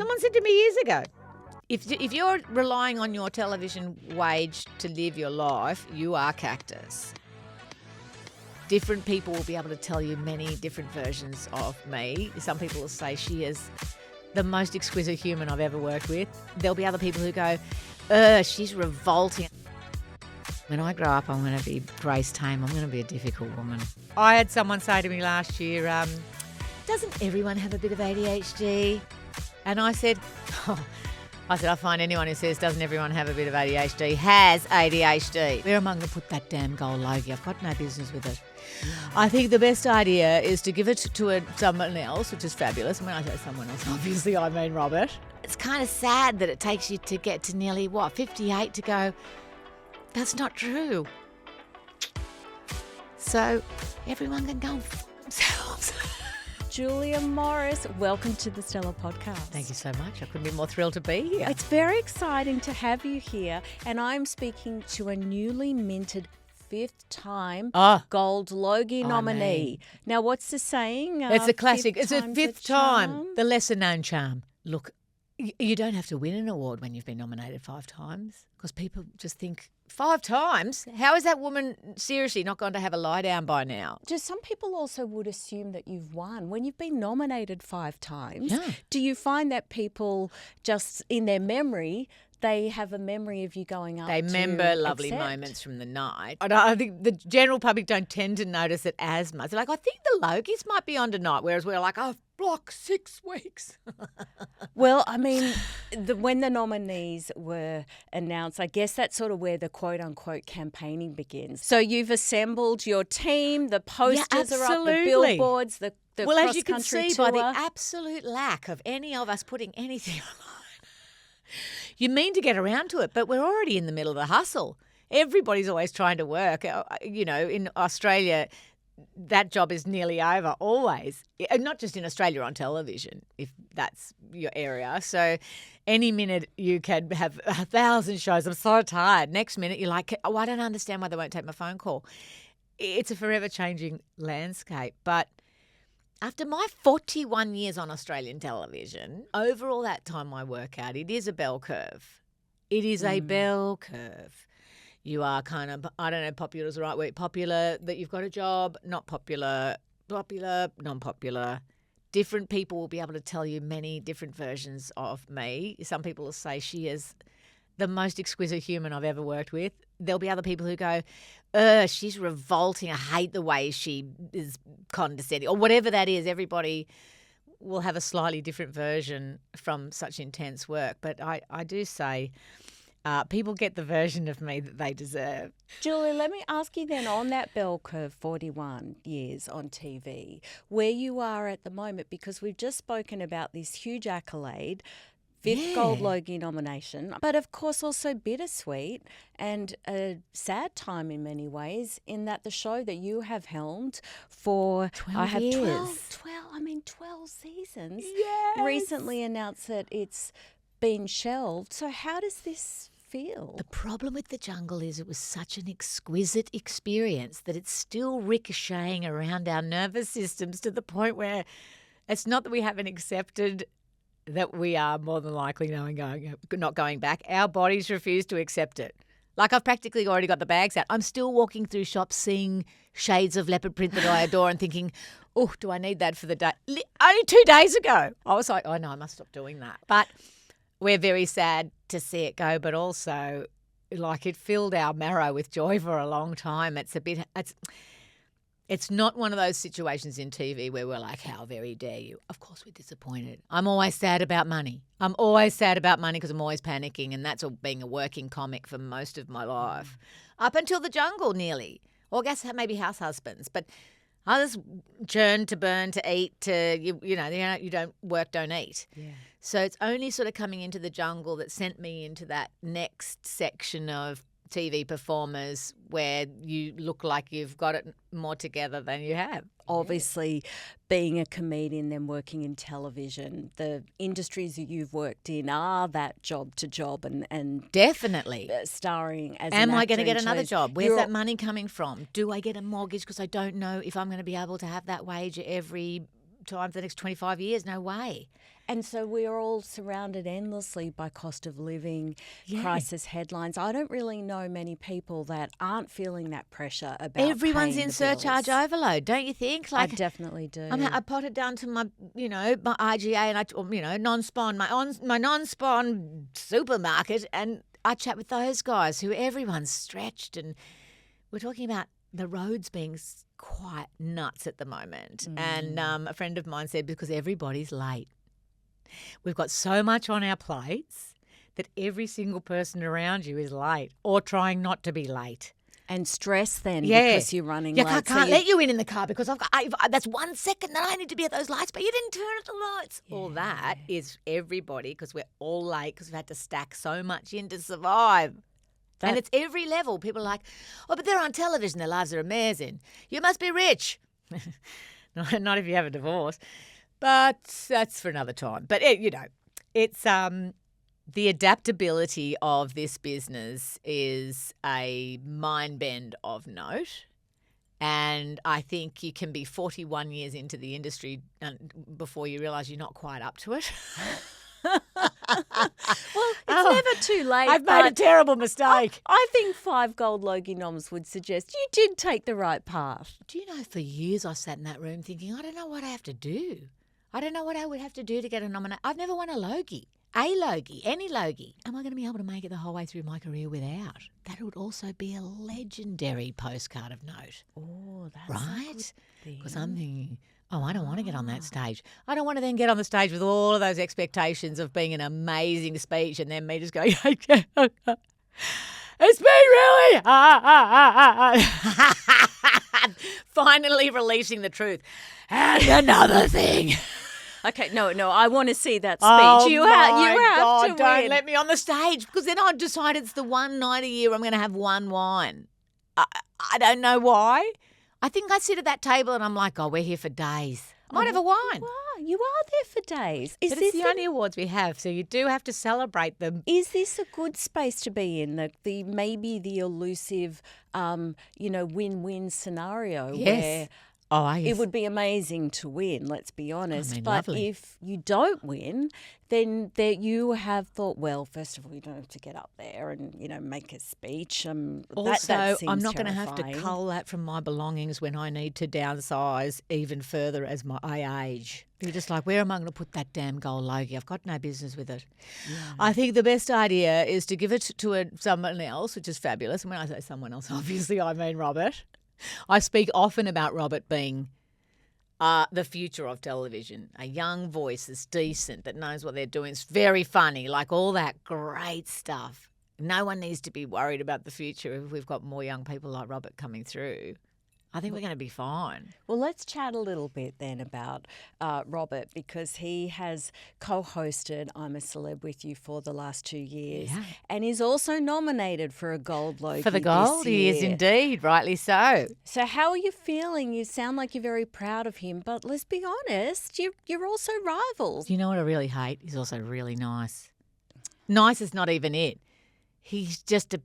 Someone said to me years ago, if you're relying on your television wage to live your life, you are cactus. Different people will be able to tell you many different versions of me. Some people will say she is the most exquisite human I've ever worked with. There'll be other people who go, she's revolting. When I grow up, I'm going to be Grace Tame. I'm going to be a difficult woman. I had someone say to me last year, doesn't everyone have a bit of ADHD? And I said, I find anyone who says doesn't everyone have a bit of ADHD has ADHD. Where am I going to put that damn Gold Logie? I've got no business with it. I think the best idea is to give it to someone else, which is fabulous. And when I say someone else, obviously I mean Robert. It's kind of sad that it takes you to get to nearly, 58 to go, that's not true. So everyone can go for themselves. Julia Morris, welcome to the Stellar Podcast. Thank you so much. I couldn't be more thrilled to be here. It's very exciting to have you here, and I'm speaking to a newly minted fifth-time Gold Logie nominee. Now, what's the saying? It's a classic. It's a fifth time. charm. The lesser-known charm. Look, you don't have to win an award when you've been nominated 5 times because people just think, 5 times? How is that woman seriously not going to have a lie down by now? Just some people also would assume that you've won. When you've been nominated 5 times, Yeah. do you find that people just in their memory, they have a memory of you going up They to remember lovely accept? moments from the night. I think the general public don't tend to notice it as much. They're like, I think the Logies might be on tonight, whereas we're like, I've blocked 6 weeks. Well, I mean, when the nominees were announced, I guess that's sort of where the quote-unquote campaigning begins. So you've assembled your team, the posters are up, the absolutely. billboards, the Well, as you can cross-country see tour. by the absolute lack of any of us putting anything online, you mean to get around to it, but we're already in the middle of the hustle. Everybody's always trying to work. In Australia, that job is nearly over, always. Not just in Australia, on television, if that's your area. So any minute you can have 1,000 shows. I'm so tired. Next minute you're like, I don't understand why they won't take my phone call. It's a forever changing landscape. But after my 41 years on Australian television, over all that time my work out, it is a bell curve. It is a bell curve. You are kind of, I don't know, popular is the right word, popular, that you've got a job, not popular, popular, non-popular. Different people will be able to tell you many different versions of me. Some people will say she is the most exquisite human I've ever worked with. There'll be other people who go, she's revolting. I hate the way she is condescending, or whatever that is. Everybody will have a slightly different version from such intense work. But I do say people get the version of me that they deserve. Julia, let me ask you then, on that bell curve, 41 years on TV, where you are at the moment, because we've just spoken about this huge accolade, 5th Gold Logie nomination, but of course also bittersweet and a sad time in many ways, in that the show that you have helmed for 12 years. 12 seasons, Yes. recently announced that it's been shelved. So how does this feel? The problem with The Jungle is it was such an exquisite experience that it's still ricocheting around our nervous systems to the point where it's not that we haven't accepted that we are more than likely not going back. Our bodies refuse to accept it. Like, I've practically already got the bags out. I'm still walking through shops seeing shades of leopard print that I adore and thinking, oh, do I need that for the day? Only 2 days ago, I was like, oh, no, I must stop doing that. But we're very sad to see it go, but also, like, it filled our marrow with joy for a long time. It's not one of those situations in TV where we're like, how very dare you? Of course we're disappointed. I'm always sad about money. I'm always sad about money because I'm always panicking, and that's all being a working comic for most of my life. Up until The Jungle nearly. Or I guess maybe House Husbands. But others churn to burn to eat to, you don't work, don't eat. Yeah. So it's only sort of coming into The Jungle that sent me into that next section of TV performers where you look like you've got it more together than you have. Obviously, being a comedian, then working in television, the industries that you've worked in are that job to job and Definitely. Starring as Am an I actor going to get in another shows. job? Where's You're- that money coming from? Do I get a mortgage because I don't know if I'm going to be able to have that wage every time for the next 25 years. No way. And so we're all surrounded endlessly by cost of living, crisis headlines. I don't really know many people that aren't feeling that pressure about Everyone's paying in the surcharge bills. overload, don't you think? I definitely do. I pot it down to my, my IGA and non-spawn, my non-spawn supermarket, and I chat with those guys who everyone's stretched, and we're talking about the roads being quite nuts at the moment. And a friend of mine said because everybody's late. We've got so much on our plates that every single person around you is late or trying not to be late. And stress then because you're running late. I can't let you in the car because that's 1 second that I need to be at those lights, but you didn't turn at the lights. Yeah. All that is everybody because we're all late because we've had to stack so much in to survive. And it's every level. People are like, oh, but they're on television. Their lives are amazing. You must be rich. Not if you have a divorce. But that's for another time. But, it's the adaptability of this business is a mind bend of note. And I think you can be 41 years into the industry before you realise you're not quite up to it. Well, it's never too late. I've made a terrible mistake. I think 5 Gold Logie noms would suggest you did take the right path. Do you know, for years I sat in that room thinking, I don't know what I have to do. I don't know what I would have to do to get a nomination. I've never won a Logie, any Logie. Am I going to be able to make it the whole way through my career without? That would also be a legendary postcard of note. Oh, that's right? Because I'm thinking, I don't want to get on that stage. I don't want to then get on the stage with all of those expectations of being an amazing speech and then me just going, it's me really. Finally releasing the truth. And another thing. Okay, no, I want to see that speech. Oh, you have God, to don't win. let me on the stage because then I'll decide it's the one night a year I'm going to have one wine. I don't know why. I think I sit at that table and I'm like, we're here for days. Might have a wine. You are there for days. But it's the only awards we have, so you do have to celebrate them. Is this a good space to be in? The maybe the elusive, win-win scenario where it would be amazing to win, let's be honest. But lovely. If you don't win, then you have thought, well, first of all, you don't have to get up there and, make a speech. Also, that I'm not seems going to have to terrifying. cull that from my belongings when I need to downsize even further as I age. You're just like, where am I going to put that damn Gold Logie? I've got no business with it. Yeah. I think the best idea is to give it to someone else, which is fabulous. And when I say someone else, obviously I mean Robert. I speak often about Robert being the future of television, a young voice that's decent, that knows what they're doing. It's very funny, like all that great stuff. No one needs to be worried about the future if we've got more young people like Robert coming through. I think we're going to be fine. Well, let's chat a little bit then about Robert, because he has co-hosted I'm a Celeb with you for the last 2 years and is also nominated for a Gold Logie for the Gold. He is indeed, rightly so. So how are you feeling? You sound like you're very proud of him, but let's be honest, you're also rivals. You know what I really hate? He's also really nice. Nice is not even it. He's just the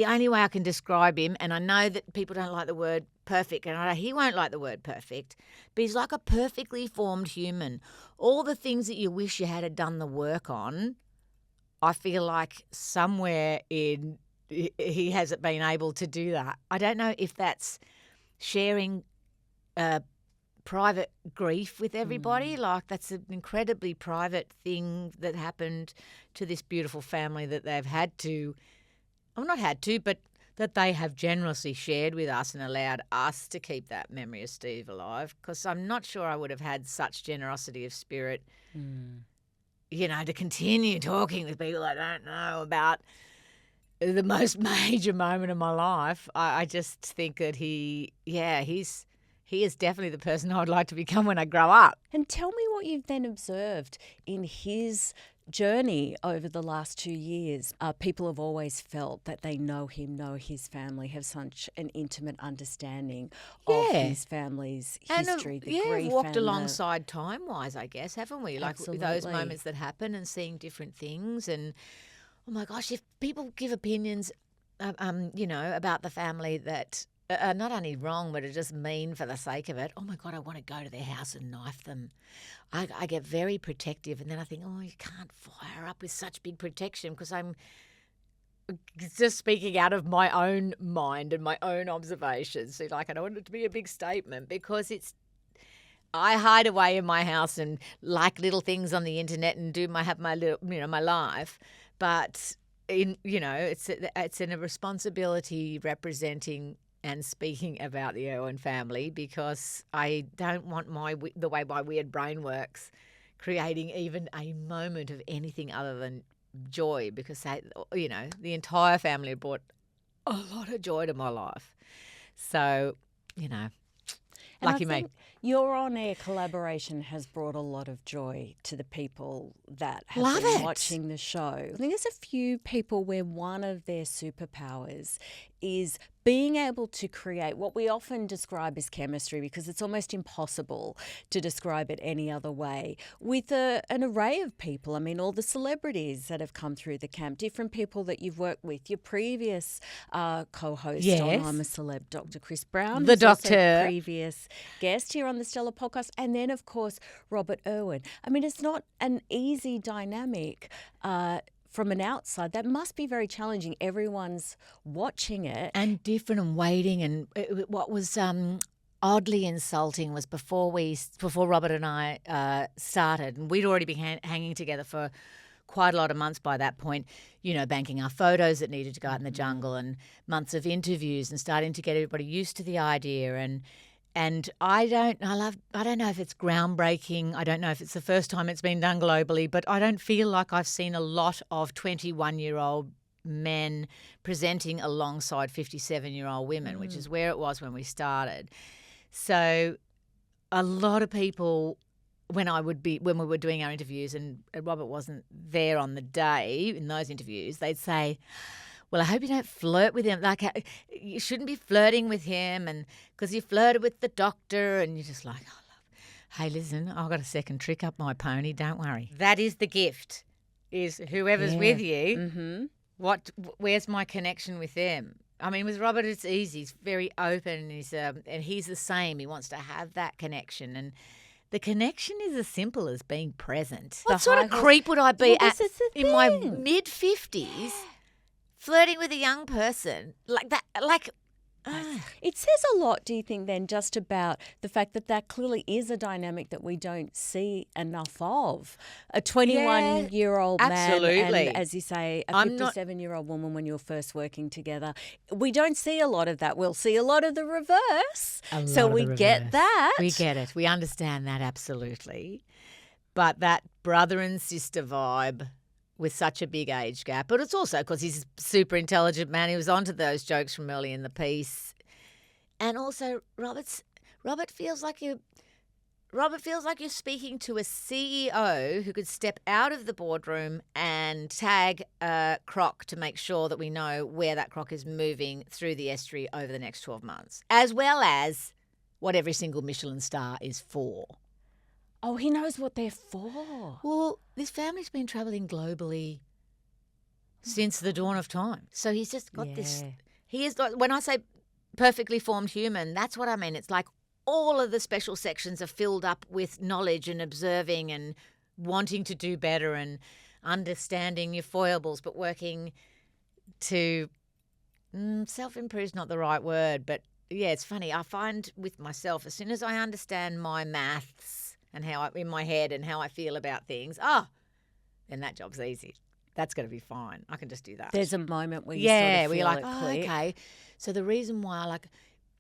only way I can describe him, and I know that people don't like the word perfect, and I know he won't like the word perfect, but he's like a perfectly formed human. All the things that you wish you had done the work on, I feel like somewhere he hasn't been able to do that. I don't know if that's sharing private grief with everybody. Like that's an incredibly private thing that happened to this beautiful family that they've had to, well, not had to, but that they have generously shared with us and allowed us to keep that memory of Steve alive, because I'm not sure I would have had such generosity of spirit, to continue talking with people I don't know about the most major moment of my life. I just think that he is definitely the person I would like to become when I grow up. And tell me what you've then observed in his journey over the last 2 years. People have always felt that they know him, know his family, have such an intimate understanding of his family's history, the grief. We've walked alongside time-wise, I guess, haven't we? Like those moments that happen and seeing different things. And, oh my gosh, if people give opinions, about the family that not only wrong, but are just mean for the sake of it. Oh my God, I want to go to their house and knife them. I get very protective, and then I think, oh, you can't fire up with such big protection, because I'm just speaking out of my own mind and my own observations. So, like, I don't want it to be a big statement, because I hide away in my house and like little things on the internet and have my little, my life, but it's a responsibility representing and speaking about the Irwin family, because I don't want the way my weird brain works creating even a moment of anything other than joy, because the entire family brought a lot of joy to my life. So, lucky me. Your on-air collaboration has brought a lot of joy to the people that have Love been it. watching the show. I think there's a few people where one of their superpowers is being able to create what we often describe as chemistry, because it's almost impossible to describe it any other way, with an array of people. I mean, all the celebrities that have come through the camp, different people that you've worked with, your previous co-host on I'm a Celeb, Dr. Chris Brown, the doctor, also a previous guest here on the Stellar podcast, and then, of course, Robert Irwin. I mean, it's not an easy dynamic from an outside. That must be very challenging. Everyone's watching it. And different and waiting. And what was oddly insulting was before Robert and I started, and we'd already been hanging together for quite a lot of months by that point, banking our photos that needed to go out in the jungle, and months of interviews, and starting to get everybody used to the idea. And I don't know if it's groundbreaking. I don't know if it's the first time it's been done globally, but I don't feel like I've seen a lot of 21-year-old men presenting alongside 57-year-old women, which is where it was when we started. So a lot of people, when we were doing our interviews and Robert wasn't there on the day in those interviews, they'd say, well, I hope you don't flirt with him. Like, you shouldn't be flirting with him, and because you flirted with the doctor, and you're just like, hey, listen, I've got a second trick up my pony. Don't worry. That is the gift, is whoever's with you, where's my connection with them? I mean, with Robert, it's easy. He's very open, and he's the same. He wants to have that connection, and the connection is as simple as being present. What sort of creep would I be in my mid-50s? Flirting with a young person like that, It says a lot, do you think, then, just about the fact that clearly is a dynamic that we don't see enough of. A 21-year-old man and, as you say, a 57-year-old woman when you're first working together. We don't see a lot of that. We'll see a lot of the reverse. So we get that. We get it. We understand that, absolutely. But that brother and sister vibe with such a big age gap, but it's also because he's a super intelligent man. He was onto those jokes from early in the piece, and also Robert feels like you're speaking to a CEO who could step out of the boardroom and tag a croc to make sure that we know where that croc is moving through the estuary over the next 12 months, as well as what every single Michelin star is for. Oh, he knows what they're for. Well, this family's been travelling globally since the dawn of time. So he's just got this. He is, when I say perfectly formed human, that's what I mean. It's like all of the special sections are filled up with knowledge and observing and wanting to do better and understanding your foibles, but working to self-improve is not the right word. But, yeah, it's funny. I find with myself, as soon as I understand my maths, and in my head and how I feel about things, then that job's easy. That's going to be fine. I can just do that. There's a moment where you sort of feel like, it click. Okay. So the reason why I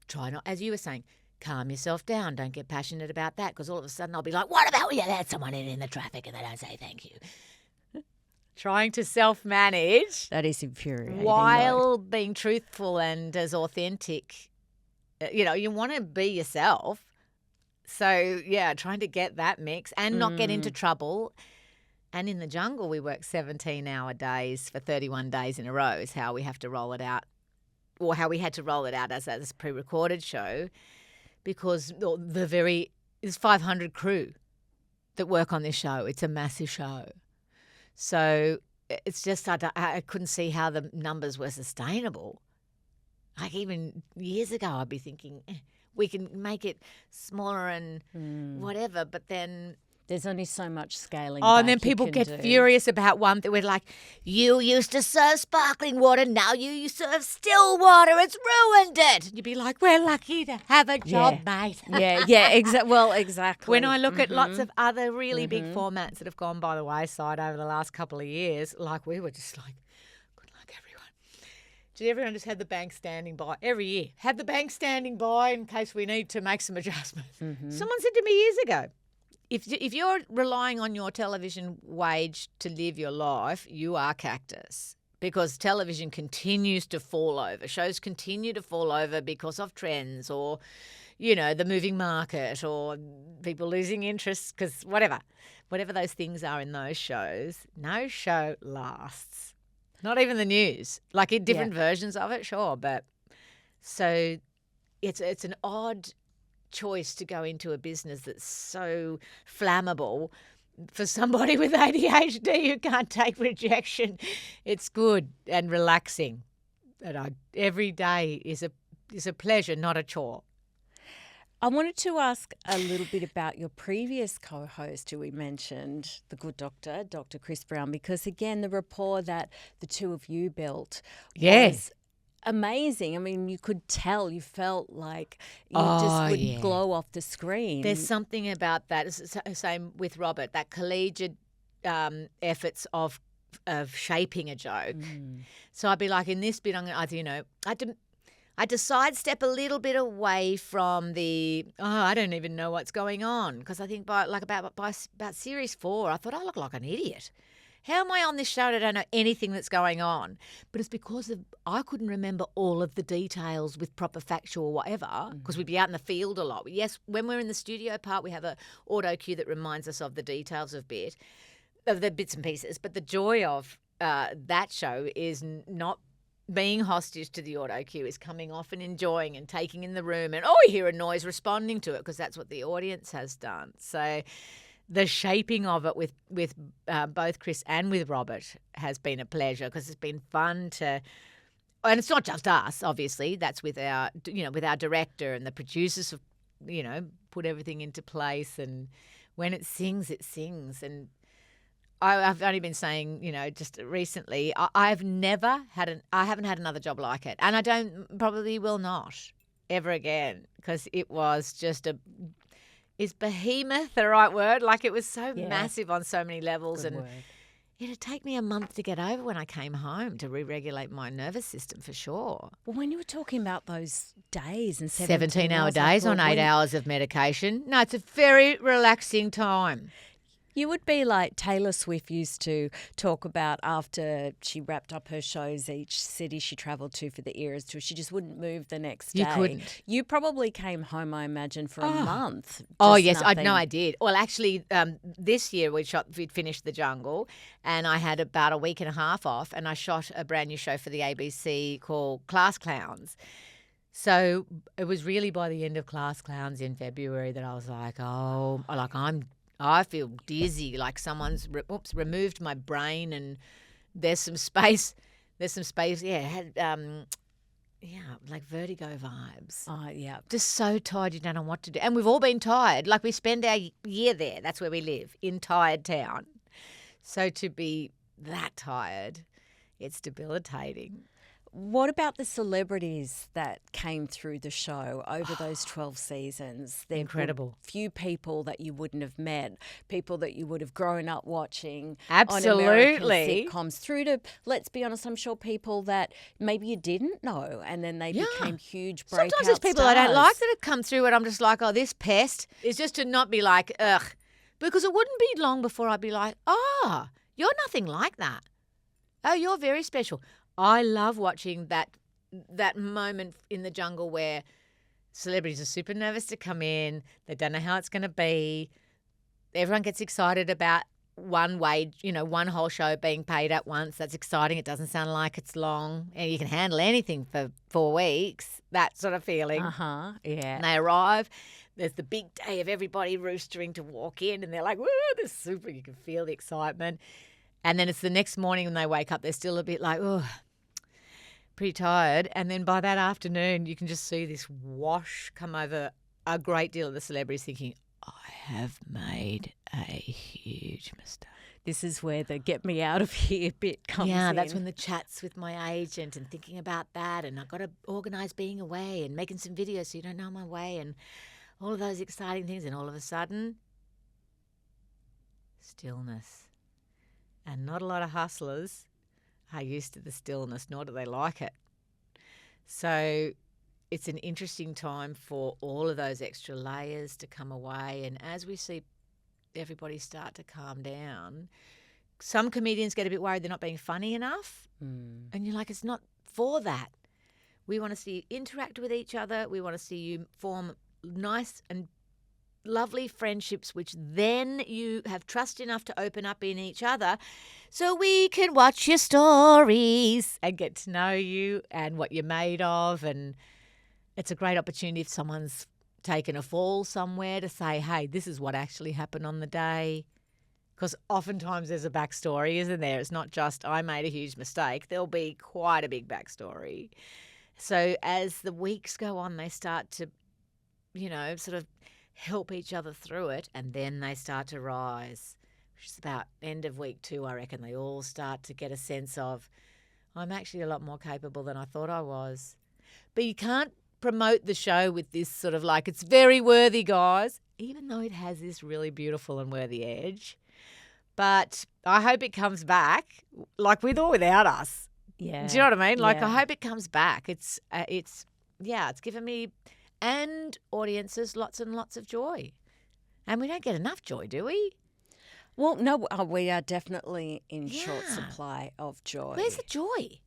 try not, as you were saying, calm yourself down. Don't get passionate about that, because all of a sudden I'll be like, what about there's someone in the traffic and they don't say thank you. Trying to self-manage. That is infuriating. While being truthful and as authentic. You want to be yourself. So, trying to get that mix and not get into trouble. And in the jungle, we work 17-hour days for 31 days in a row is how we have to roll it out, or how we had to roll it out as a pre-recorded show, because there's 500 crew that work on this show. It's a massive show. So it's just I couldn't see how the numbers were sustainable. Like even years ago, I'd be thinking we can make it smaller and whatever, but then. There's only so much scaling. Oh, and then back you people can get do. furious about one thing. We're like, you used to serve sparkling water, now you serve still water. It's ruined it. You'd be like, we're lucky to have a job, mate. Exactly. When I look at lots of other really big formats that have gone by the wayside over the last couple of years, like we were just like, good luck, everyone. Did everyone just have the bank standing by every year? Have the bank standing by in case we need to make some adjustments. Someone said to me years ago, if you're relying on your television wage to live your life, you are cactus, because television continues to fall over. Shows continue to fall over because of trends or, the moving market or people losing interest because whatever those things are in those shows, no show lasts. Not even the news. Like in different versions of it, sure, but so it's an odd choice to go into a business that's so flammable for somebody with ADHD who can't take rejection. It's good and relaxing. And every day is a pleasure, not a chore. I wanted to ask a little bit about your previous co-host who we mentioned, the good doctor, Dr. Chris Brown, because again, the rapport that the two of you built was amazing. I mean, you could tell, you felt like you just would glow off the screen. There's something about that. It's the same with Robert, that collegiate efforts of shaping a joke. So I'd be like, in this bit, I'm going to, I had to sidestep a little bit away from the, I don't even know what's going on, because I think by about series 4, I thought I look like an idiot. How am I on this show and I don't know anything that's going on? But it's because I couldn't remember all of the details with proper factual whatever, because we'd be out in the field a lot. Yes, when we're in the studio part, we have a auto cue that reminds us of the details of the bits and pieces. But the joy of that show is not being hostage to the auto cue, is coming off and enjoying and taking in the room and, you hear a noise, responding to it, because that's what the audience has done. So the shaping of it with both Chris and with Robert has been a pleasure, because it's been fun to, and it's not just us, obviously. That's with our, with our director and the producers have, put everything into place. And when it sings, it sings. And I've only been saying, just recently, I haven't had another job like it, and I probably will not ever again, because it was just is behemoth the right word? Like, it was so massive on so many levels. Good and word. It'd take me a month to get over when I came home to re-regulate my nervous system, for sure. Well, when you were talking about those days and 17-hour hours, days on 8 hours of medication. No, it's a very relaxing time. You would be like Taylor Swift used to talk about after she wrapped up her shows, each city she travelled to for the Eras tour. She just wouldn't move the next day. You couldn't. You probably came home, I imagine, for a month. Yes, nothing. I did. Well, actually, this year we'd finished The Jungle, and I had about a week and a half off, and I shot a brand new show for the ABC called Class Clowns. So it was really by the end of Class Clowns in February that I was like, I feel dizzy, like someone's removed my brain, and there's some space. Yeah, had like vertigo vibes. Oh, yeah. Just so tired, you don't know what to do. And we've all been tired. Like, we spend our year there. That's where we live, in Tired Town. So to be that tired, it's debilitating. What about the celebrities that came through the show over those 12 seasons? They're incredible. Few people that you wouldn't have met, people that you would have grown up watching Absolutely. on American sitcoms, through to, let's be honest, I'm sure people that maybe you didn't know, and then they became huge breakout Sometimes there's people stars. I don't like that have come through, and I'm just like, this pest is just to not be like, ugh. Because it wouldn't be long before I'd be like, you're nothing like that. Oh, you're very special. I love watching that moment in The Jungle where celebrities are super nervous to come in. They don't know how it's going to be. Everyone gets excited about one whole show being paid at once. That's exciting. It doesn't sound like it's long. And you can handle anything for 4 weeks, that sort of feeling. Yeah. And they arrive. There's the big day of everybody roostering to walk in, and they're like, woo, this is super. You can feel the excitement. And then it's the next morning when they wake up, they're still a bit like, pretty tired. And then by that afternoon, you can just see this wash come over a great deal of the celebrities thinking, I have made a huge mistake. This is where the get me out of here bit comes in. Yeah, that's when the chats with my agent and thinking about that, and I've got to organise being away and making some videos so you don't know my way and all of those exciting things. And all of a sudden, stillness. And not a lot of hustlers are used to the stillness, nor do they like it. So it's an interesting time for all of those extra layers to come away. And as we see everybody start to calm down, some comedians get a bit worried they're not being funny enough. And you're like, it's not for that. We want to see you interact with each other. We want to see you form nice and lovely friendships, which then you have trust enough to open up in each other so we can watch your stories and get to know you and what you're made of. And it's a great opportunity if someone's taken a fall somewhere to say, hey, this is what actually happened on the day. Because oftentimes there's a backstory, isn't there? It's not just I made a huge mistake. There'll be quite a big backstory. So as the weeks go on, they start to, sort of help each other through it, and then they start to rise, which is about end of week 2, I reckon. They all start to get a sense of, I'm actually a lot more capable than I thought I was. But you can't promote the show with this sort of like, it's very worthy, guys, even though it has this really beautiful and worthy edge. But I hope it comes back, like with or without us. Yeah. Do you know what I mean? Like, Yeah. I hope it comes back. It's given me and audiences lots and lots of joy. And we don't get enough joy, do we? Well, no, we are definitely in short Yeah. supply of joy. Where's the joy?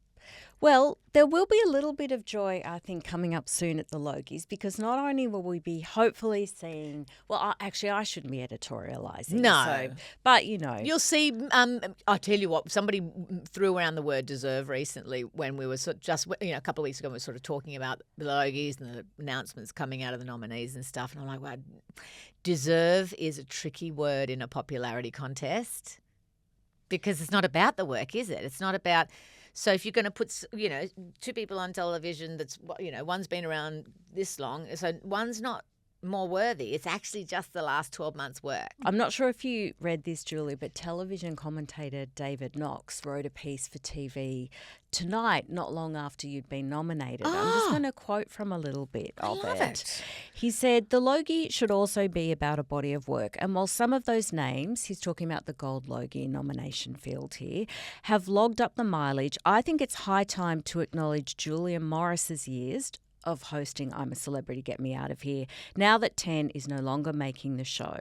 Well, there will be a little bit of joy, I think, coming up soon at the Logies, because not only will we be hopefully seeing, I shouldn't be editorialising. No. But, You'll see, I'll tell you what, somebody threw around the word deserve recently when we were a couple of weeks ago, we were sort of talking about the Logies and the announcements coming out of the nominees and stuff. And I'm like, well, deserve is a tricky word in a popularity contest because it's not about the work, is it? It's not about... So if you're going to put, 2 people on television that's, one's been around this long, so one's not more worthy. It's actually just the last 12 months' work. I'm not sure if you read this, Julie, but television commentator David Knox wrote a piece for TV tonight, not long after you'd been nominated. I'm just going to quote from a little bit of it. He said, the Logie should also be about a body of work. And while some of those names, he's talking about the Gold Logie nomination field here, have logged up the mileage, I think it's high time to acknowledge Julia Morris's years of hosting I'm a Celebrity, Get Me Out of Here, now that 10 is no longer making the show.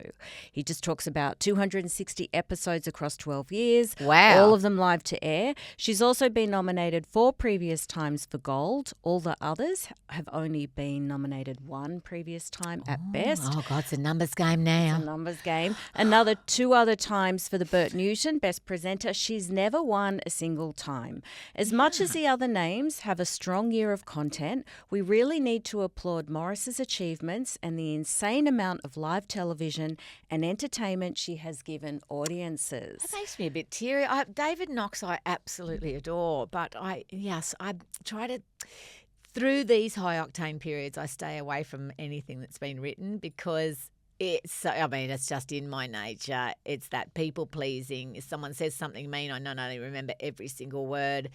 He just talks about 260 episodes across 12 years. Wow. All of them live to air. She's also been nominated 4 previous times for Gold. All the others have only been nominated 1 previous time at best. Oh, God, it's a numbers game now. It's a numbers game. Another 2 other times for the Bert Newton Best Presenter. She's never won a single time. As much as the other names have a strong year of content, we really need to applaud Morris's achievements and the insane amount of live television and entertainment she has given audiences. That makes me a bit teary. David Knox I absolutely adore, but I try to, through these high octane periods, I stay away from anything that's been written because it's just in my nature. It's that people pleasing. If someone says something mean, I not only remember every single word,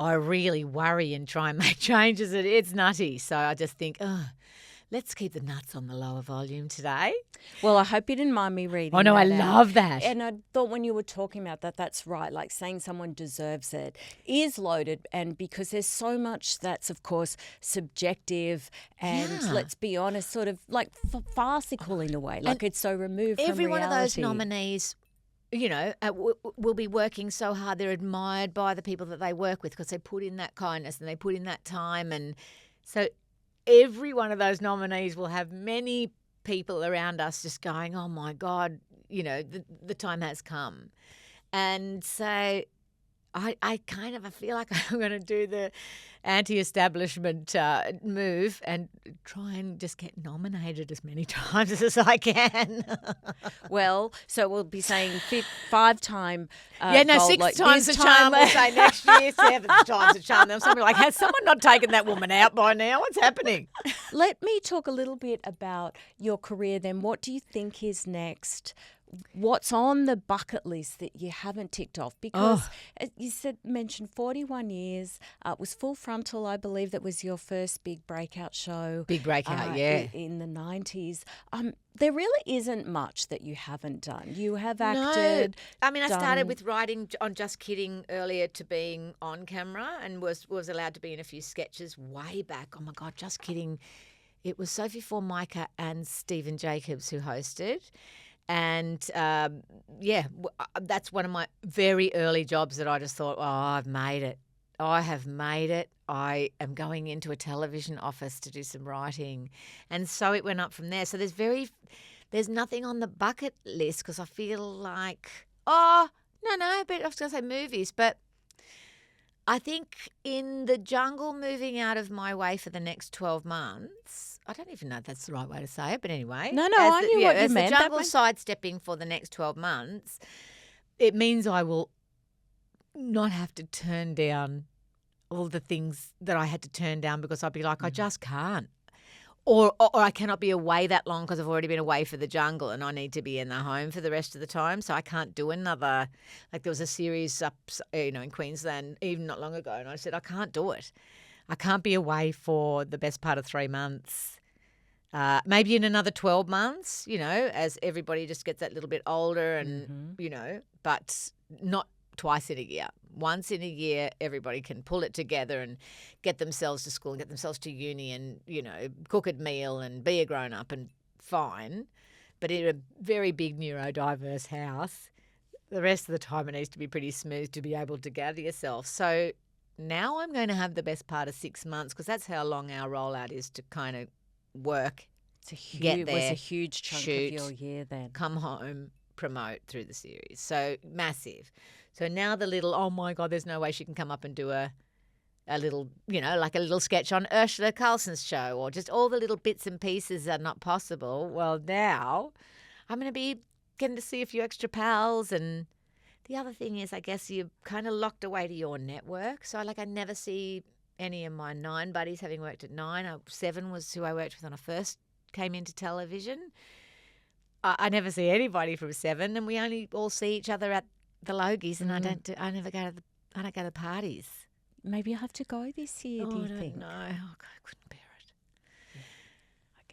I really worry and try and make changes. It's nutty. So I just think, let's keep the nuts on the lower volume today. Well, I hope you didn't mind me reading Oh, no, I that out. love that. And I thought when you were talking about that, that's right. Like saying someone deserves it is loaded. And because there's so much that's, of course, subjective and, let's be honest, sort of like farcical in a way. Like it's so removed from reality. Every one of those nominees will be working so hard. They're admired by the people that they work with because they put in that kindness and they put in that time. And so every one of those nominees will have many people around us just going, oh, my God, the time has come. And so I feel like I'm going to do the anti-establishment move and try and just get nominated as many times as I can. Well, so we'll be saying 5-time Six times the charm, we'll say next year, 7th time's the charm. Then somebody like, has someone not taken that woman out by now? What's happening? Let me talk a little bit about your career then. What do you think is next? What's on the bucket list that you haven't ticked off? Because you mentioned 41 years. It was Full Frontal, I believe, that was your first big breakout show. Big breakout, yeah. In the 90s. There really isn't much that you haven't done. You have acted. No. I mean, I started with writing on Just Kidding earlier to being on camera and was allowed to be in a few sketches way back. Oh, my God, Just Kidding. It was Sophie Formica and Stephen Jacobs who hosted. And, that's one of my very early jobs that I just thought, I've made it. I have made it. I am going into a television office to do some writing. And so it went up from there. So there's nothing on the bucket list because I feel like, but I was going to say movies. But I think in the jungle moving out of my way for the next 12 months, I don't even know if that's the right way to say it, but anyway. No, I knew what you meant. The jungle sidestepping for the next 12 months, it means I will not have to turn down all the things that I had to turn down because I'd be like, I just can't. Or I cannot be away that long because I've already been away for the jungle and I need to be in the home for the rest of the time. So I can't do another, like there was a series up, in Queensland even not long ago and I said, I can't do it. I can't be away for the best part of 3 months. Maybe in another 12 months, as everybody just gets that little bit older and, but not twice in a year. Once in a year, everybody can pull it together and get themselves to school and get themselves to uni and, cook a meal and be a grown-up and fine. But in a very big neurodiverse house, the rest of the time it needs to be pretty smooth to be able to gather yourself. So now I'm going to have the best part of 6 months because that's how long our rollout is to kind of work, It was a huge chunk of your year then. Come home, promote through the series. So massive. So now the little, oh my God, there's no way she can come up and do a little, like a little sketch on Ursula Carlson's show or just all the little bits and pieces are not possible. Well, now I'm going to be getting to see a few extra pals and the other thing is I guess you're kind of locked away to your network. So I never see any of my 9 buddies having worked at 9. 7 was who I worked with when I first came into television. I never see anybody from 7 and we only all see each other at the Logies and I don't go to the parties. Maybe I have to go this year, do you think? No, I couldn't bear it.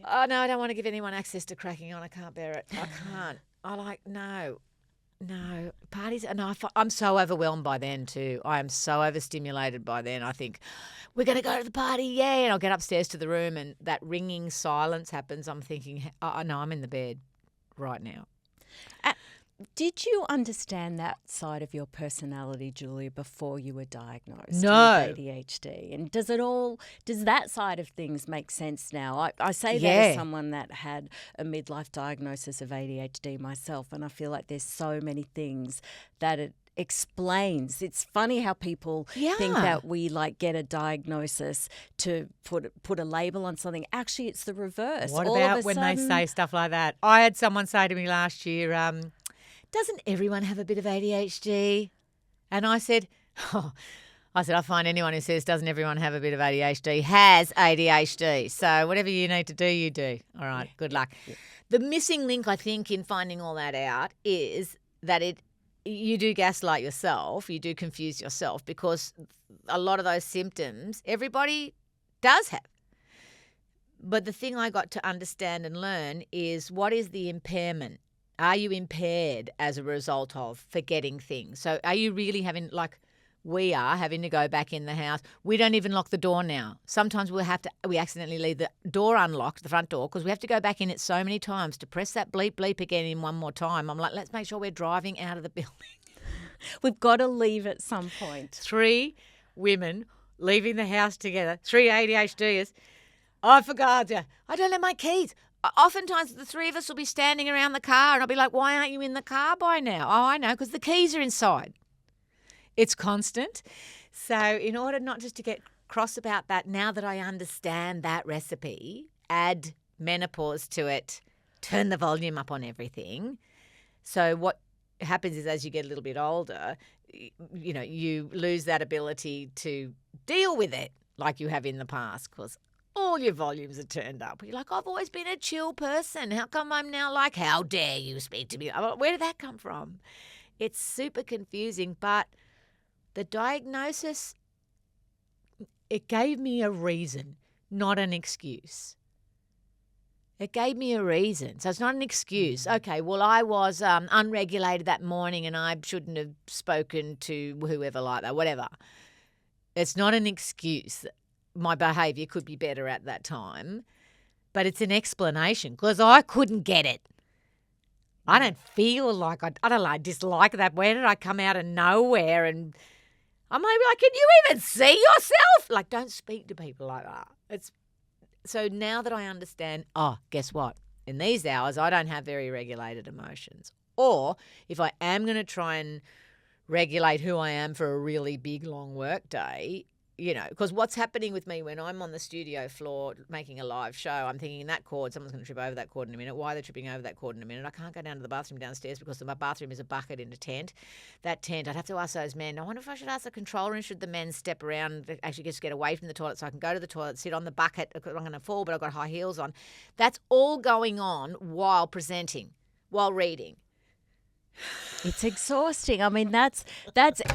Yeah. Oh, no, I don't want to give anyone access to cracking on. I can't bear it. I can't. No, parties. And I'm so overwhelmed by then too. I am so overstimulated by then. I think we're going to go to the party, yeah. And I'll get upstairs to the room and that ringing silence happens. I'm thinking, no, I'm in the bed right now. Did you understand that side of your personality, Julia, before you were diagnosed with ADHD? And does that side of things make sense now? I say that as someone that had a midlife diagnosis of ADHD myself, and I feel like there's so many things that it explains. It's funny how people think that we get a diagnosis to put a label on something. Actually, it's the reverse. What about when they say stuff like that? I had someone say to me last year, doesn't everyone have a bit of ADHD? And I said, I find anyone who says doesn't everyone have a bit of ADHD has ADHD. So whatever you need to do, you do. All right, good luck. Yeah. The missing link, I think, in finding all that out is that you do gaslight yourself, you do confuse yourself because a lot of those symptoms everybody does have. But the thing I got to understand and learn is what is the impairment? Are you impaired as a result of forgetting things? So are you really having, like we are, having to go back in the house? We don't even lock the door now. Sometimes we accidentally leave the door unlocked, the front door, because we have to go back in it so many times to press that bleep bleep again in one more time. I'm like, let's make sure we're driving out of the building. We've got to leave at some point. 3 women leaving the house together, 3 ADHDers. I forgot. I don't have my keys. Oftentimes the 3 of us will be standing around the car and I'll be like, why aren't you in the car by now? Oh, I know, because the keys are inside. It's constant. So in order not just to get cross about that, now that I understand that recipe, add menopause to it, turn the volume up on everything. So what happens is as you get a little bit older, you know, you lose that ability to deal with it like you have in the past because all your volumes are turned up. You're like, I've always been a chill person. How come I'm now like, how dare you speak to me? Where did that come from? It's super confusing, but the diagnosis, it gave me a reason, not an excuse. It gave me a reason. So it's not an excuse. Okay, well, I was unregulated that morning and I shouldn't have spoken to whoever like that, whatever. It's not an excuse. My behaviour could be better at that time, but it's an explanation because I couldn't get it. I don't feel like I don't know, I dislike that. Where did I come out of nowhere? And I might be like, can you even see yourself? Like, don't speak to people like that. So now that I understand, guess what? In these hours, I don't have very regulated emotions. Or if I am going to try and regulate who I am for a really big, long work day, you know, because what's happening with me when I'm on the studio floor making a live show, I'm thinking that cord, someone's going to trip over that cord in a minute. Why are they tripping over that cord in a minute? I can't go down to the bathroom downstairs because my bathroom is a bucket in a tent. That tent, I'd have to ask those men. I wonder if I should ask the controller and should the men step around, actually just get away from the toilet so I can go to the toilet, sit on the bucket. I'm going to fall, but I've got high heels on. That's all going on while presenting, while reading. It's exhausting. I mean, that's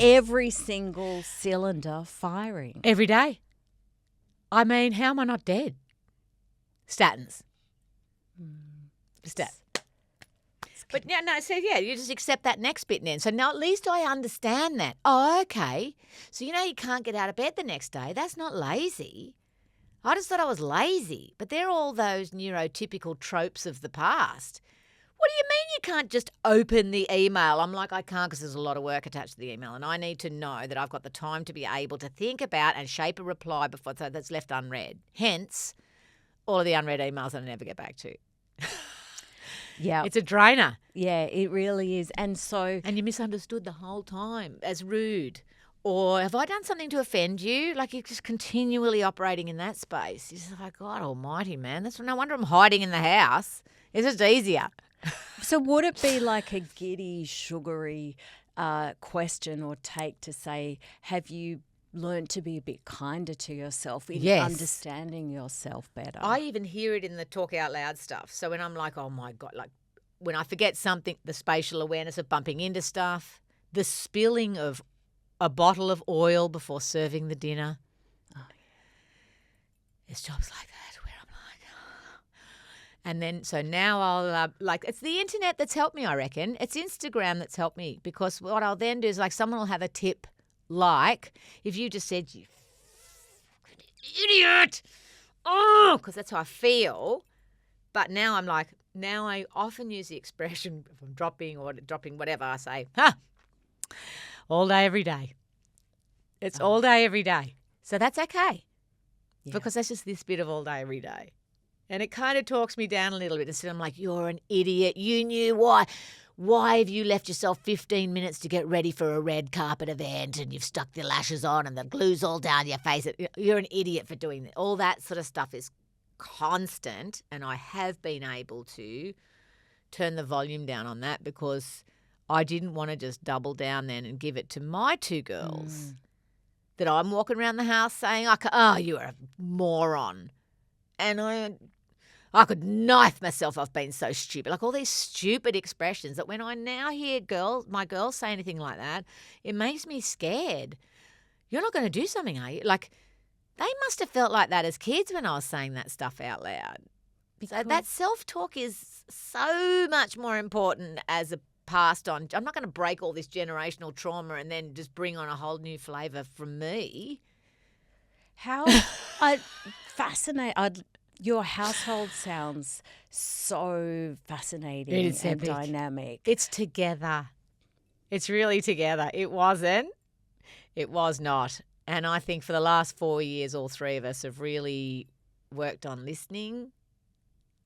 every single cylinder firing. Every day. I mean, how am I not dead? Statins. But you just accept that next bit then. So now at least I understand that. Oh, okay. So you can't get out of bed the next day. That's not lazy. I just thought I was lazy. But they're all those neurotypical tropes of the past. What do you mean you can't just open the email? I'm like, I can't because there's a lot of work attached to the email and I need to know that I've got the time to be able to think about and shape a reply before that's left unread. Hence, all of the unread emails that I never get back to. Yeah. It's a drainer. Yeah, it really is. And you misunderstood the whole time as rude. Or have I done something to offend you? Like you're just continually operating in that space. You're just like, God almighty, man. That's no wonder I'm hiding in the house. It's just easier. So would it be like a giddy, sugary question or take to say, have you learned to be a bit kinder to yourself in understanding yourself better? I even hear it in the talk out loud stuff. So when I'm like, oh my God, like when I forget something, the spatial awareness of bumping into stuff, the spilling of a bottle of oil before serving the dinner. Oh, yeah. It's jobs like that. And then, so now I'll, it's the internet that's helped me, I reckon. It's Instagram that's helped me because what I'll then do is someone will have a tip if you just said, you idiot, because that's how I feel. But now I'm like, now I often use the expression if I'm dropping whatever, I say, all day, every day. It's all day, every day. So that's okay because that's just this bit of all day, every day. And it kind of talks me down a little bit. Instead, I'm like, you're an idiot. You knew why. Why have you left yourself 15 minutes to get ready for a red carpet event and you've stuck your lashes on and the glue's all down your face? You're an idiot for doing that. All that sort of stuff is constant, and I have been able to turn the volume down on that because I didn't want to just double down then and give it to my two girls that I'm walking around the house saying, you're a moron. And I could knife myself. I've been so stupid. Like all these stupid expressions that when I now hear my girls say anything like that, it makes me scared. You're not going to do something, are you? Like they must have felt like that as kids when I was saying that stuff out loud. So that self-talk is so much more important as a passed on. I'm not going to break all this generational trauma and then just bring on a whole new flavour from me. How fascinating. Your household sounds so fascinating and dynamic. It's together. It's really together. It wasn't. It was not. And I think for the last 4 years, all three of us have really worked on listening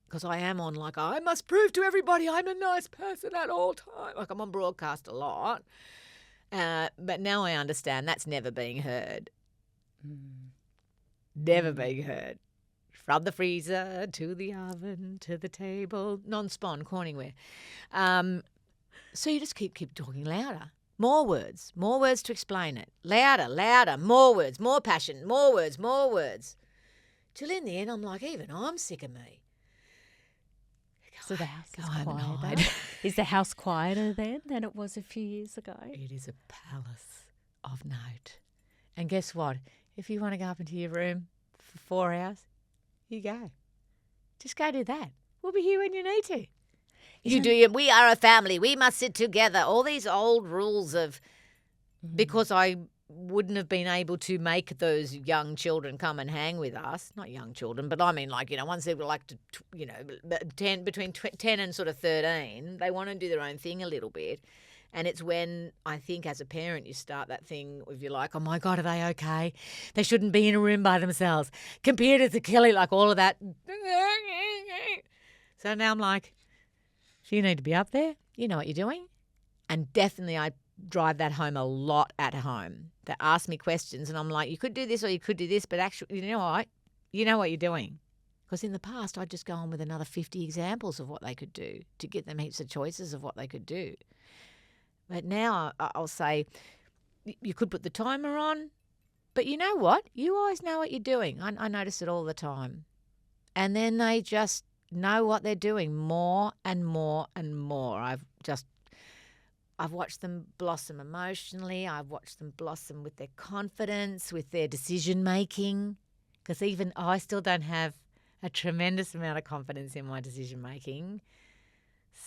because I am on I must prove to everybody I'm a nice person at all times. I'm on broadcast a lot. But now I understand that's never being heard. Never being heard. From the freezer to the oven to the table. Non-spawn, Corningware. So you just keep talking louder. More words to explain it. Louder, more words, more passion, more words. Till in the end, I'm like, even I'm sick of me. So the house is home and quieter. hide. Is the house quieter then than it was a few years ago? It is a palace of note. And guess what? If you want to go up into your room for 4 hours, you go. Just go do that. We'll be here when you need to. We are a family. We must sit together. All these old rules of because I wouldn't have been able to make those young children come and hang with us. Not young children, but I mean once they were between 10 and sort of 13, they want to do their own thing a little bit. And it's when I think as a parent you start that thing if you're like, oh my God, are they okay? They shouldn't be in a room by themselves. Computers are killing, like all of that. So now I'm like, so you need to be up there. You know what you're doing. And definitely I drive that home a lot at home. They ask me questions and I'm like, you could do this or you could do this, but actually, you know what? You know what you're doing. Because in the past I'd just go on with another 50 examples of what they could do to give them heaps of choices of what they could do. But now I'll say, you could put the timer on, but you know what? You always know what you're doing. I notice it all the time. And then they just know what they're doing more and more and more. I've watched them blossom emotionally. I've watched them blossom with their confidence, with their decision making, because even I still don't have a tremendous amount of confidence in my decision making.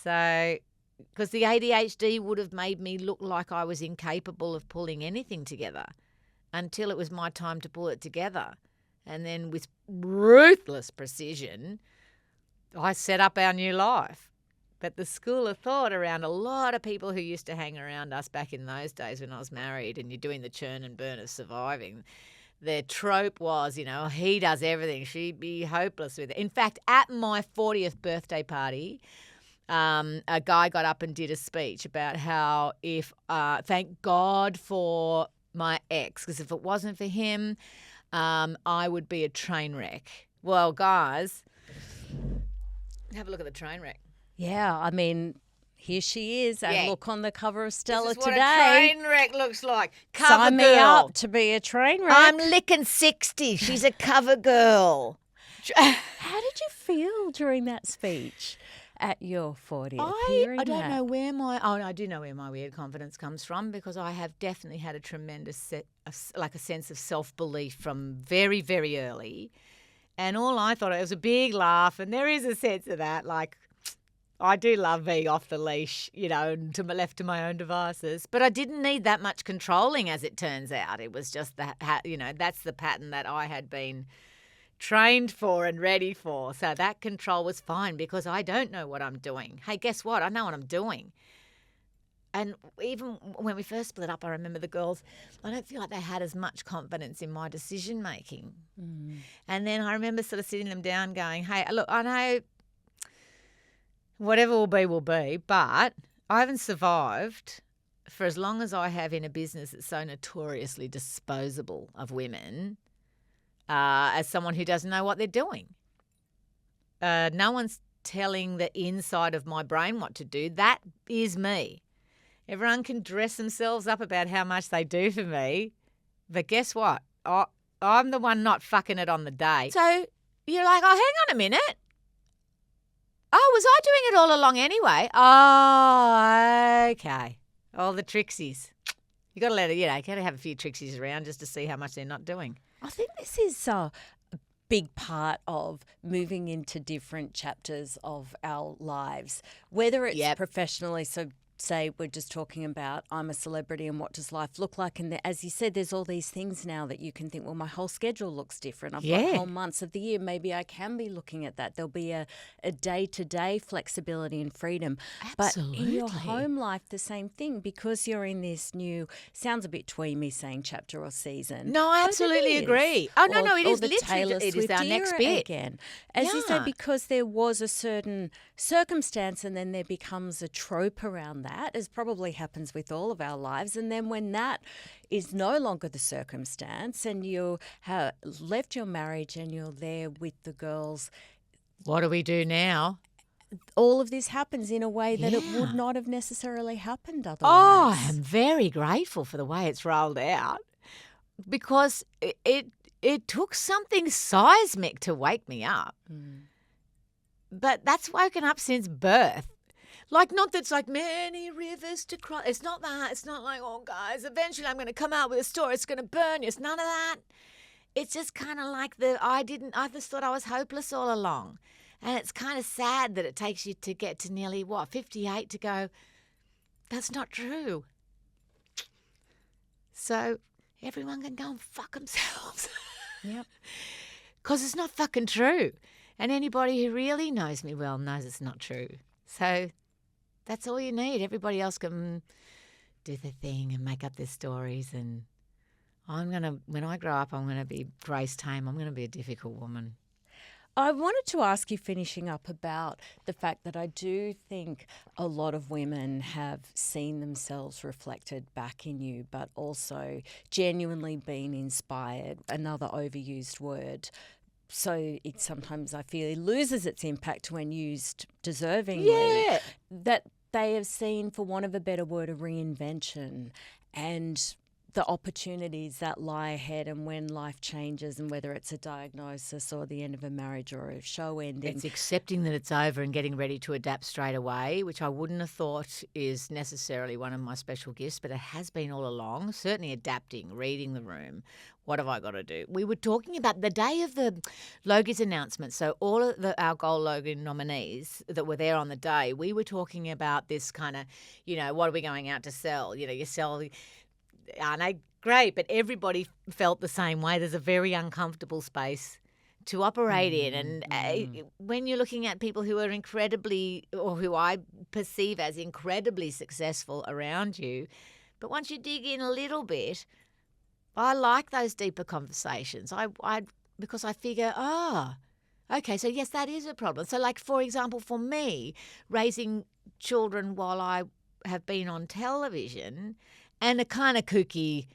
So, because the ADHD would have made me look like I was incapable of pulling anything together until it was my time to pull it together. And then with ruthless precision, I set up our new life. But the school of thought around a lot of people who used to hang around us back in those days when I was married and you're doing the churn and burn of surviving, their trope was, he does everything. She'd be hopeless with it. In fact, at my 40th birthday party, a guy got up and did a speech about how thank God for my ex, because if it wasn't for him, I would be a train wreck. Well, guys, have a look at the train wreck. Yeah, I mean, here she is, and look on the cover of Stella this is today. What a train wreck looks like. Cover Sign girl. me up to be a train wreck. I'm licking 60. She's a cover girl. How did you feel during that speach at your 40th? I don't know where I do know where my weird confidence comes from, because I have definitely had a tremendous a sense of self-belief from very, very early. And all I thought, it was a big laugh, and there is a sense of that, like, I do love being off the leash, and left to my own devices. But I didn't need that much controlling, as it turns out. It was just that, that's the pattern that I had been trained for and ready for. So that control was fine because I don't know what I'm doing. Hey, guess what? I know what I'm doing. And even when we first split up, I remember the girls, I don't feel like they had as much confidence in my decision making. And then I remember sort of sitting them down going, hey, look, I know whatever will be, but I haven't survived for as long as I have in a business that's so notoriously disposable of women as someone who doesn't know what they're doing. No one's telling the inside of my brain what to do. That is me. Everyone can dress themselves up about how much they do for me, but guess what? I'm the one not fucking it on the day. So you're like, oh, hang on a minute. Oh, was I doing it all along anyway? Oh, okay. All the trixies. You got to let it, got to have a few trixies around just to see how much they're not doing. I think this is a big part of moving into different chapters of our lives, whether it's professionally, so say we're just talking about I'm a celebrity and what does life look like, and as you said, there's all these things now that you can think, well, my whole schedule looks different. I've got whole months of the year. Maybe I can be looking at that. There'll be a day-to-day flexibility and freedom. Absolutely. But in your home life, the same thing, because you're in this new, sounds a bit twee me saying chapter or season. No, I absolutely agree. Oh, no, it is the literally, Taylor it is Swift our next bit. Again. As you say, because there was a certain circumstance and then there becomes a trope around that. that, as probably happens with all of our lives. And then when that is no longer the circumstance and you have left your marriage and you're there with the girls, what do we do now? all of this happens in a way that it Yeah. would not have necessarily happened Oh, otherwise. I am very grateful for the way it's rolled out because it took something seismic to wake me up. But that's woken up since birth. Like, not that it's like many rivers to cross. It's not that. It's not like, oh, guys, eventually I'm going to come out with a story. It's going to burn you. It's none of that. It's just kind of like I just thought I was hopeless all along. And it's kind of sad that it takes you to get to nearly, 58 to go, that's not true. So everyone can go and fuck themselves. Yep. Because it's not fucking true. And anybody who really knows me well knows it's not true. So that's all you need. Everybody else can do their thing and make up their stories. And when I grow up, I'm going to be Grace Tame. I'm going to be a difficult woman. I wanted to ask you, finishing up, about the fact that I do think a lot of women have seen themselves reflected back in you, but also genuinely been inspired, another overused word. So it sometimes, I feel, it loses its impact when used deservingly. Yeah. That they have seen, for want of a better word, a reinvention and the opportunities that lie ahead, and when life changes, and whether it's a diagnosis or the end of a marriage or a show ending. It's accepting that it's over and getting ready to adapt straight away, which I wouldn't have thought is necessarily one of my special gifts, but it has been all along. Certainly adapting, reading the room. What have I got to do? We were talking about the day of the Logies announcement. So all of our Gold Logie nominees that were there on the day, we were talking about this kind of, what are we going out to sell? You sell... Aren't they great? But everybody felt the same way. There's a very uncomfortable space to operate in. And when you're looking at people who are incredibly, or who I perceive as incredibly successful around you, but once you dig in a little bit, I like those deeper conversations. Because I figure, okay, so yes, that is a problem. So like, for example, for me, raising children while I have been on television and a kind of kooky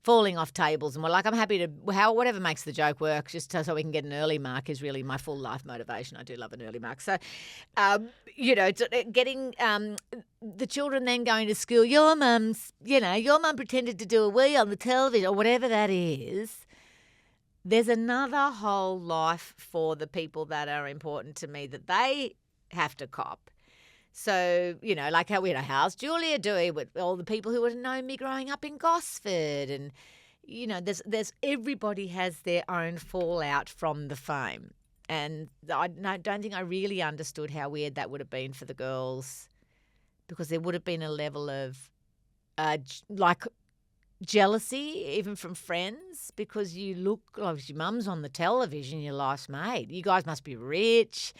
falling off tables, and we're like, I'm happy to, whatever makes the joke work, just so we can get an early mark is really my full life motivation. I do love an early mark. So, getting the children then going to school, your mum pretended to do a wee on the television or whatever that is. There's another whole life for the people that are important to me that they have to cop. So, like how we had a house, Julia Dewey, with all the people who would have known me growing up in Gosford. And, there's everybody has their own fallout from the fame. And I don't think I really understood how weird that would have been for the girls, because there would have been a level of, jealousy, even from friends, because you look like your mum's on the television, your life's made. You guys must be rich.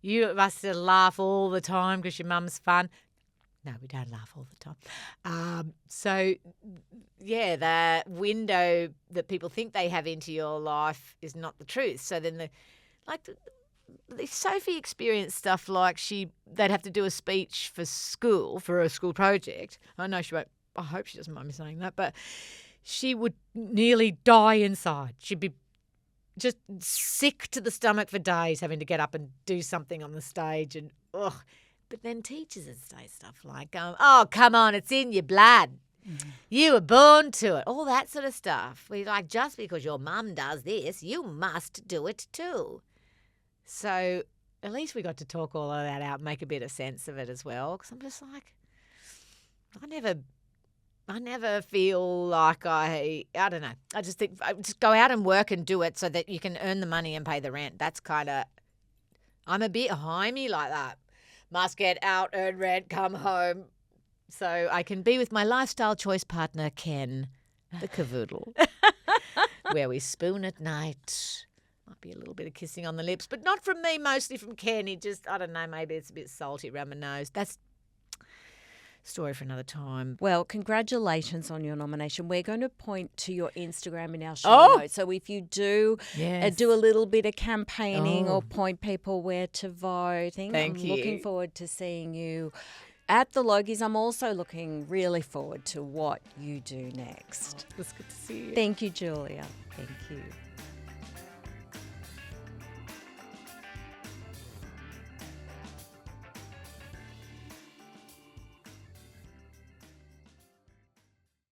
You must laugh all the time because your mum's fun. No, we don't laugh all the time. So, the window that people think they have into your life is not the truth. So then the Sophie experienced stuff like they'd have to do a speech for a school project. I know she won't. I hope she doesn't mind me saying that, but she would nearly die inside. She'd be just sick to the stomach for days, having to get up and do something on the stage, and But then teachers would say stuff like, "Oh, come on, it's in your blood. You were born to it." All that sort of stuff. We like, just because your mum does this, you must do it too. So at least we got to talk all of that out and make a bit of sense of it as well. Because I'm just like, I never feel like I don't know. I just think I just go out and work and do it so that you can earn the money and pay the rent. That's kind of, I'm a bit himey like that. Must get out, earn rent, come home. So I can be with my lifestyle choice partner, Ken, the cavoodle, where we spoon at night. Might be a little bit of kissing on the lips, but not from me, mostly from Ken. He just, I don't know, maybe it's a bit salty around my nose. That's story for another time. Well, congratulations on your nomination. We're going to point to your Instagram in our show notes. So if you do do a little bit of campaigning or point people where to vote, I'm looking forward to seeing you at the Logies, I'm also looking really forward to what you do next. It was good to see you. Thank you, Julia. Thank you.